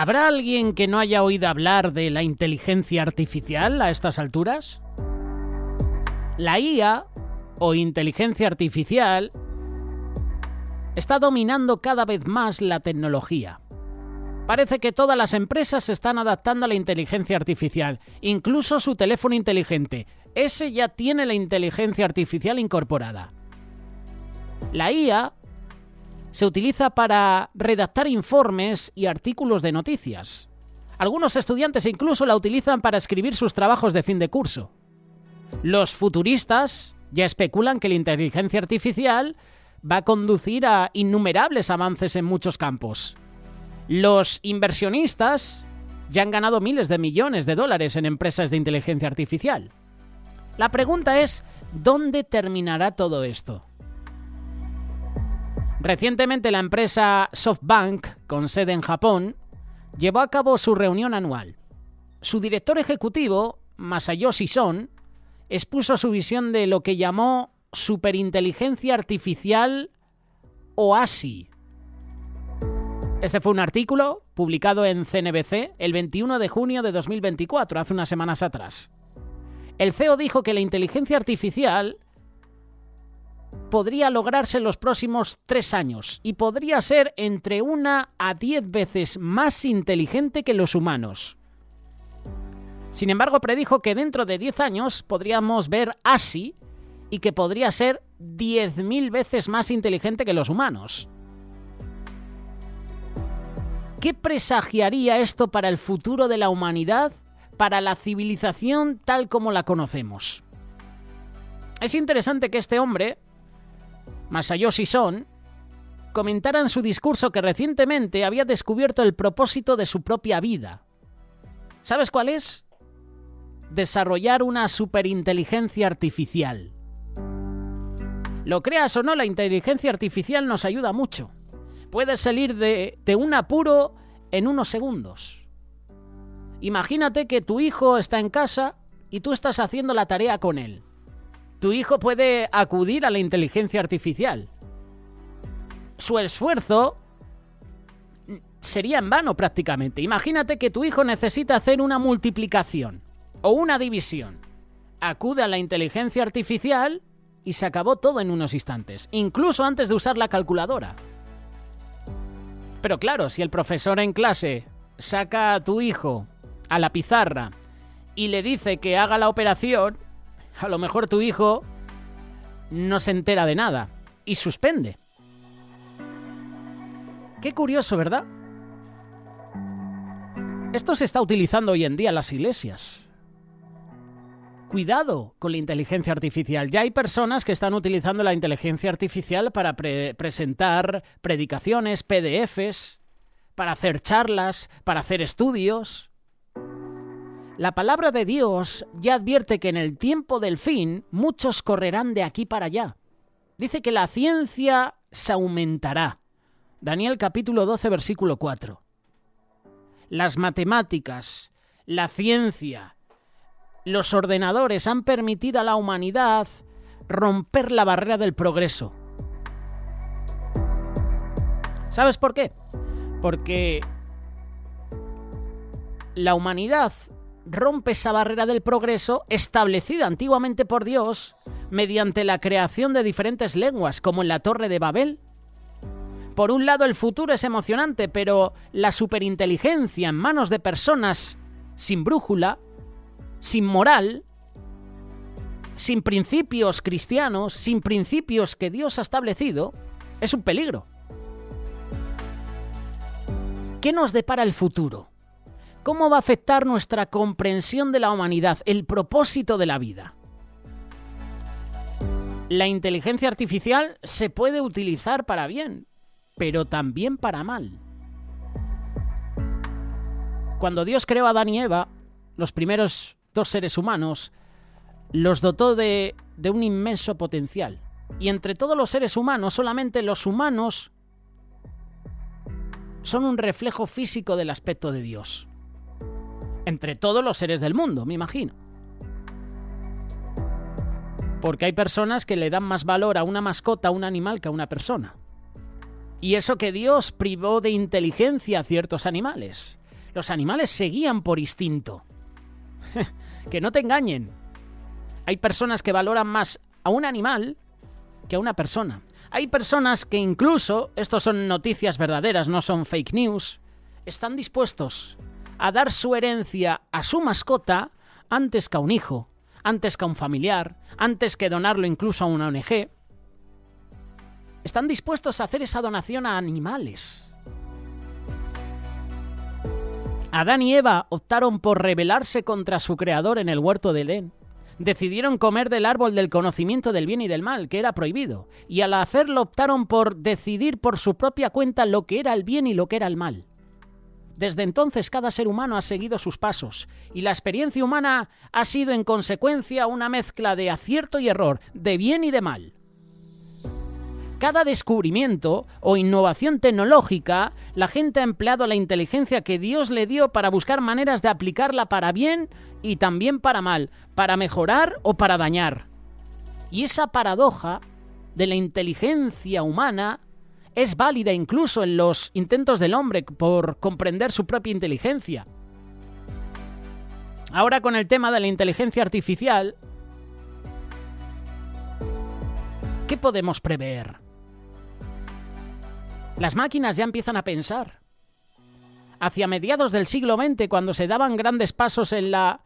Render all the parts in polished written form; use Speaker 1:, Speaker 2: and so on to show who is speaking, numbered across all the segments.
Speaker 1: ¿Habrá alguien que no haya oído hablar de la inteligencia artificial a estas alturas? La IA, o inteligencia artificial, está dominando cada vez más la tecnología. Parece que todas las empresas se están adaptando a la inteligencia artificial, incluso su teléfono inteligente. Ese ya tiene la inteligencia artificial incorporada. La IA se utiliza para redactar informes y artículos de noticias. Algunos estudiantes incluso la utilizan para escribir sus trabajos de fin de curso. Los futuristas ya especulan que la inteligencia artificial va a conducir a innumerables avances en muchos campos. Los inversionistas ya han ganado miles de millones de dólares en empresas de inteligencia artificial. La pregunta es, ¿dónde terminará todo esto? Recientemente la empresa SoftBank, con sede en Japón, llevó a cabo su reunión anual. Su director ejecutivo, Masayoshi Son, expuso su visión de lo que llamó superinteligencia artificial o ASI. Este fue un artículo publicado en CNBC el 21 de junio de 2024, hace unas semanas atrás. El CEO dijo que la inteligencia artificial podría lograrse en los próximos 3 años y podría ser entre 1 a 10 veces más inteligente que los humanos. Sin embargo, predijo que dentro de 10 años podríamos ver ASI y que podría ser 10.000 veces más inteligente que los humanos. ¿Qué presagiaría esto para el futuro de la humanidad, para la civilización tal como la conocemos? Es interesante que este hombre, Masayoshi Son, comentara en su discurso que recientemente había descubierto el propósito de su propia vida. ¿Sabes cuál es? Desarrollar una superinteligencia artificial. Lo creas o no, la inteligencia artificial nos ayuda mucho. Puedes salir de un apuro en unos segundos. Imagínate que tu hijo está en casa y tú estás haciendo la tarea con él. Tu hijo puede acudir a la inteligencia artificial. Su esfuerzo sería en vano prácticamente. Imagínate que tu hijo necesita hacer una multiplicación o una división. Acude a la inteligencia artificial y se acabó todo en unos instantes, incluso antes de usar la calculadora. Pero claro, si el profesor en clase saca a tu hijo a la pizarra y le dice que haga la operación, a lo mejor tu hijo no se entera de nada y suspende. Qué curioso, ¿verdad? Esto se está utilizando hoy en día en las iglesias. Cuidado con la inteligencia artificial. Ya hay personas que están utilizando la inteligencia artificial para presentar predicaciones, PDFs, para hacer charlas, para hacer estudios. La palabra de Dios ya advierte que en el tiempo del fin muchos correrán de aquí para allá. Dice que la ciencia se aumentará. Daniel capítulo 12, versículo 4. Las matemáticas, la ciencia, los ordenadores han permitido a la humanidad romper la barrera del progreso. ¿Sabes por qué? Porque la humanidad rompe esa barrera del progreso establecida antiguamente por Dios mediante la creación de diferentes lenguas, como en la Torre de Babel. Por un lado, el futuro es emocionante, pero la superinteligencia en manos de personas sin brújula, sin moral, sin principios cristianos, sin principios que Dios ha establecido, es un peligro. ¿Qué nos depara el futuro? ¿Cómo va a afectar nuestra comprensión de la humanidad, el propósito de la vida? La inteligencia artificial se puede utilizar para bien, pero también para mal. Cuando Dios creó a Adán y Eva, los primeros 2 seres humanos, los dotó de un inmenso potencial. Y entre todos los seres humanos, solamente los humanos son un reflejo físico del aspecto de Dios. Entre todos los seres del mundo, me imagino. Porque hay personas que le dan más valor a una mascota, a un animal, que a una persona. Y eso que Dios privó de inteligencia a ciertos animales. Los animales se guían por instinto. Que no te engañen. Hay personas que valoran más a un animal que a una persona. Hay personas que incluso, estos son noticias verdaderas, no son fake news, están dispuestos a dar su herencia a su mascota antes que a un hijo, antes que a un familiar, antes que donarlo incluso a una ONG. Están dispuestos a hacer esa donación a animales. Adán y Eva optaron por rebelarse contra su creador en el huerto de Edén. Decidieron comer del árbol del conocimiento del bien y del mal, que era prohibido, y al hacerlo optaron por decidir por su propia cuenta lo que era el bien y lo que era el mal. Desde entonces cada ser humano ha seguido sus pasos, y la experiencia humana ha sido en consecuencia una mezcla de acierto y error, de bien y de mal. Cada descubrimiento o innovación tecnológica, la gente ha empleado la inteligencia que Dios le dio para buscar maneras de aplicarla para bien y también para mal, para mejorar o para dañar. Y esa paradoja de la inteligencia humana es válida incluso en los intentos del hombre por comprender su propia inteligencia. Ahora con el tema de la inteligencia artificial, ¿qué podemos prever? Las máquinas ya empiezan a pensar. Hacia mediados del siglo XX, cuando se daban grandes pasos en la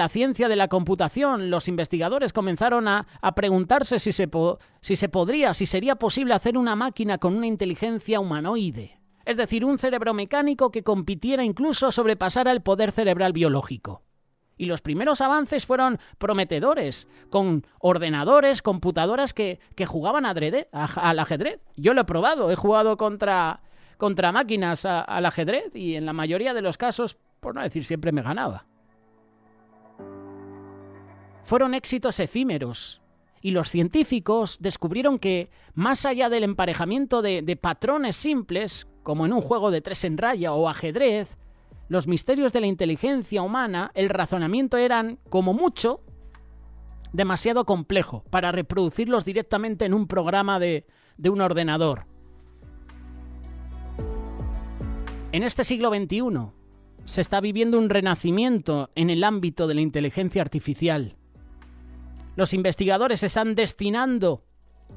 Speaker 1: ciencia de la computación, los investigadores comenzaron a preguntarse si sería posible hacer una máquina con una inteligencia humanoide. Es decir, un cerebro mecánico que compitiera incluso sobrepasara el poder cerebral biológico. Y los primeros avances fueron prometedores, con ordenadores, computadoras que jugaban al ajedrez. Yo lo he probado, he jugado contra máquinas al ajedrez y en la mayoría de los casos, por no decir siempre, me ganaba. Fueron éxitos efímeros y los científicos descubrieron que, más allá del emparejamiento de patrones simples, como en un juego de 3 en raya o ajedrez, los misterios de la inteligencia humana, el razonamiento eran, como mucho, demasiado complejo para reproducirlos directamente en un programa de un ordenador. En este siglo XXI se está viviendo un renacimiento en el ámbito de la inteligencia artificial. Los investigadores están destinando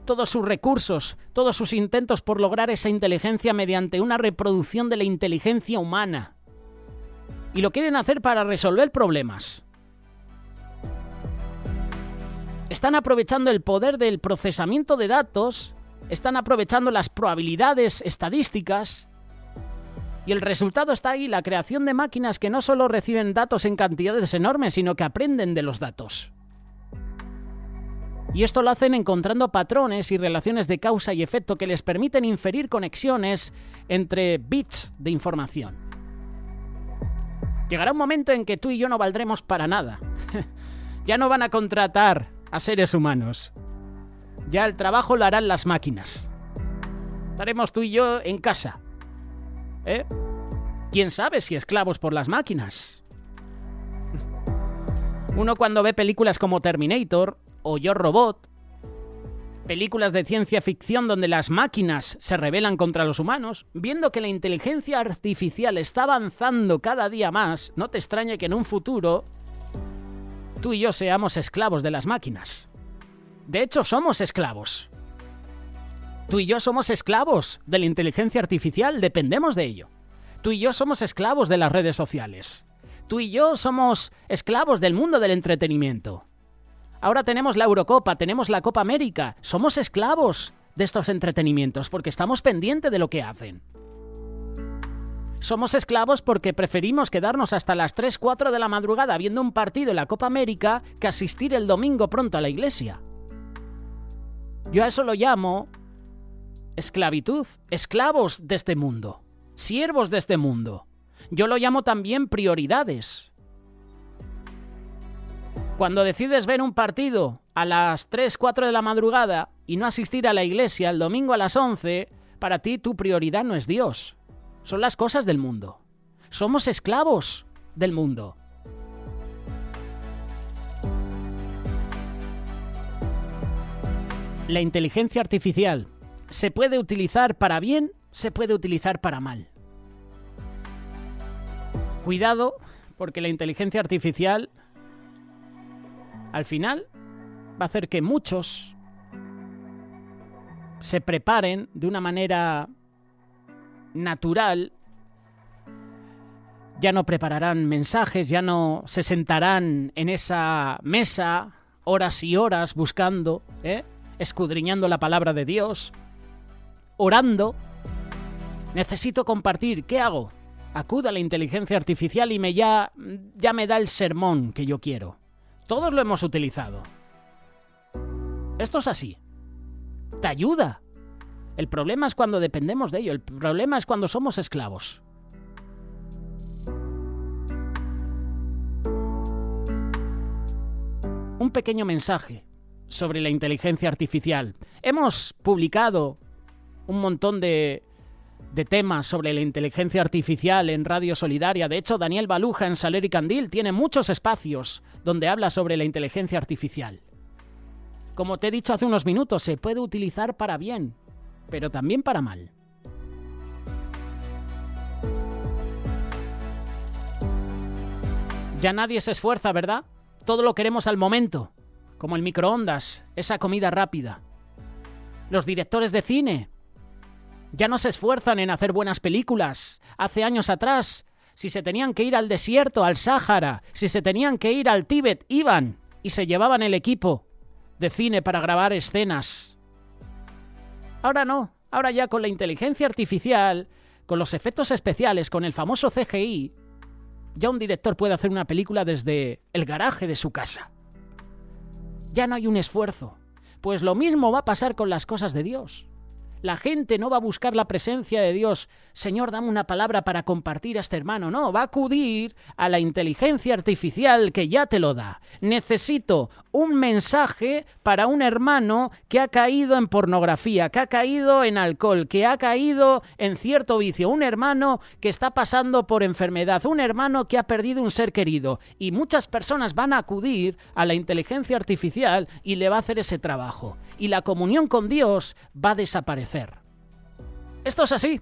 Speaker 1: todos sus recursos, todos sus intentos por lograr esa inteligencia mediante una reproducción de la inteligencia humana. Y lo quieren hacer para resolver problemas. Están aprovechando el poder del procesamiento de datos, están aprovechando las probabilidades estadísticas, y el resultado está ahí, la creación de máquinas que no solo reciben datos en cantidades enormes, sino que aprenden de los datos. Y esto lo hacen encontrando patrones y relaciones de causa y efecto que les permiten inferir conexiones entre bits de información. Llegará un momento en que tú y yo no valdremos para nada. Ya no van a contratar a seres humanos. Ya el trabajo lo harán las máquinas. Estaremos tú y yo en casa. ¿Quién sabe si esclavos por las máquinas? Uno cuando ve películas como Terminator o Yo Robot, películas de ciencia ficción donde las máquinas se rebelan contra los humanos, viendo que la inteligencia artificial está avanzando cada día más, no te extrañe que en un futuro tú y yo seamos esclavos de las máquinas. De hecho, somos esclavos. Tú y yo somos esclavos de la inteligencia artificial, dependemos de ello. Tú y yo somos esclavos de las redes sociales. Tú y yo somos esclavos del mundo del entretenimiento. Ahora tenemos la Eurocopa, tenemos la Copa América. Somos esclavos de estos entretenimientos porque estamos pendientes de lo que hacen. Somos esclavos porque preferimos quedarnos hasta las 3, 4 de la madrugada viendo un partido en la Copa América que asistir el domingo pronto a la iglesia. Yo a eso lo llamo esclavitud, esclavos de este mundo, siervos de este mundo. Yo lo llamo también prioridades. Cuando decides ver un partido a las 3, 4 de la madrugada y no asistir a la iglesia el domingo a las 11, para ti tu prioridad no es Dios. Son las cosas del mundo. Somos esclavos del mundo. La inteligencia artificial se puede utilizar para bien, se puede utilizar para mal. Cuidado, porque la inteligencia artificial al final va a hacer que muchos se preparen de una manera natural. Ya no prepararán mensajes, ya no se sentarán en esa mesa horas y horas buscando, escudriñando la palabra de Dios, orando. Necesito compartir, ¿qué hago? Acudo a la inteligencia artificial y ya me da el sermón que yo quiero. Todos lo hemos utilizado. Esto es así. Te ayuda. El problema es cuando dependemos de ello. El problema es cuando somos esclavos. Un pequeño mensaje sobre la inteligencia artificial. Hemos publicado un montón de temas sobre la inteligencia artificial en Radio Solidaria. De hecho, Daniel Baluja en Saler y Candil tiene muchos espacios donde habla sobre la inteligencia artificial. Como te he dicho hace unos minutos, se puede utilizar para bien, pero también para mal. Ya nadie se esfuerza, ¿verdad? Todo lo queremos al momento, como el microondas, esa comida rápida. Los directores de cine ya no se esfuerzan en hacer buenas películas. Hace años atrás, si se tenían que ir al desierto, al Sáhara, si se tenían que ir al Tíbet, iban y se llevaban el equipo de cine para grabar escenas. Ahora no, ahora ya con la inteligencia artificial, con los efectos especiales, con el famoso CGI, ya un director puede hacer una película desde el garaje de su casa. Ya no hay un esfuerzo. Pues lo mismo va a pasar con las cosas de Dios. La gente no va a buscar la presencia de Dios. Señor, dame una palabra para compartir a este hermano. No, va a acudir a la inteligencia artificial que ya te lo da. Necesito un mensaje para un hermano que ha caído en pornografía, que ha caído en alcohol, que ha caído en cierto vicio. Un hermano que está pasando por enfermedad. Un hermano que ha perdido un ser querido. Y muchas personas van a acudir a la inteligencia artificial y le va a hacer ese trabajo. Y la comunión con Dios va a desaparecer. Esto es así.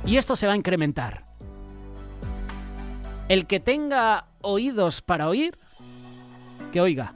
Speaker 1: Y esto se va a incrementar. El que tenga oídos para oír, que oiga.